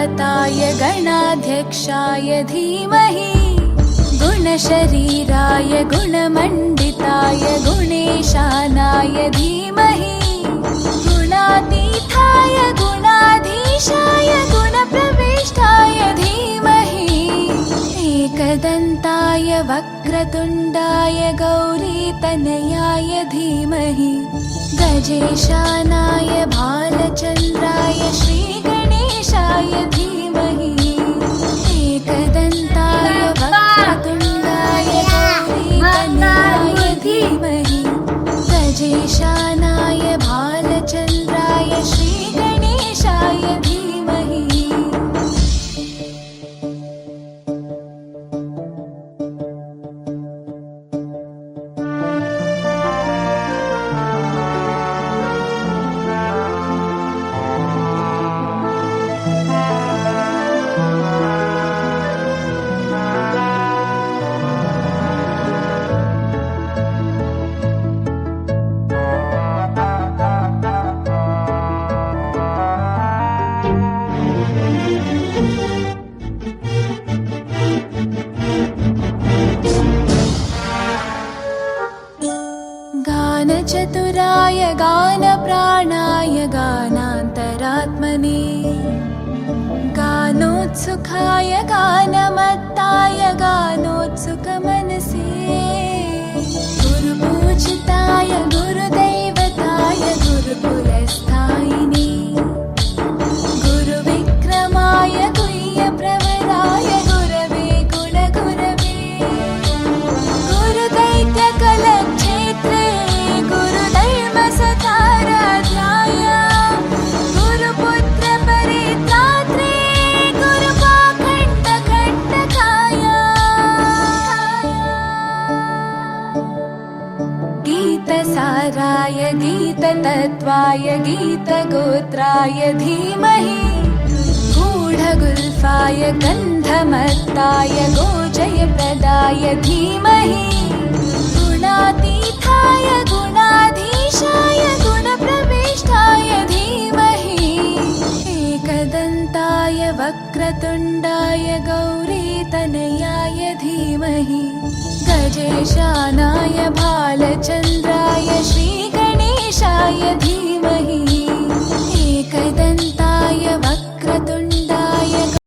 गुरुदैवताय गणाध्यक्षाय धीमहि गुणशरीराय गुणमण्डिताय गुणेशानाय धीमहि गुणातीताय गुणाधीशाय गुणप्रविष्टाय धीमहि एकदन्ताय वक्रतुण्डाय गौरीतनयाय धीमहि गजेशानाय भालचन्द्राय श्रीगणेशाय धीमहि एकदन्ताय वक्रतुण्डाय गौरीतनयाय धीमहि गजेशानाय भालचन्द्राय श्रीगणेशाय धीमहि गानचतुराय गानप्राणाय गानान्तरात्मने गानोत्सुकाय गानमत्ताय गानोत्सुकमनसे गुरुपूजिताय गुरुदैवताय गुरुकुलस्थायिने गुरुविक्रमाय गुह्यप्रवराय गुरवे गुणगुरवे गुरुदैत्यकलक्षेत्रे गुरुधर्मसताराध्याय गुरुपुत्रपरित्रात्रे गुरुपाखण्डखण्डकाय गीतसाराय गीततत्त्वाय गीतगोत्राय धीमहि गूढगुल्फाय गन्धमत्ताय गोजयप्रदाय धीमहि गुणातीताय गुणाधीशाय गुणप्रविष्टाय धीमहि एकदन्ताय वक्रतुण्डाय गौरीतनयाय धीमहि गजेशानाय भालचन्द्राय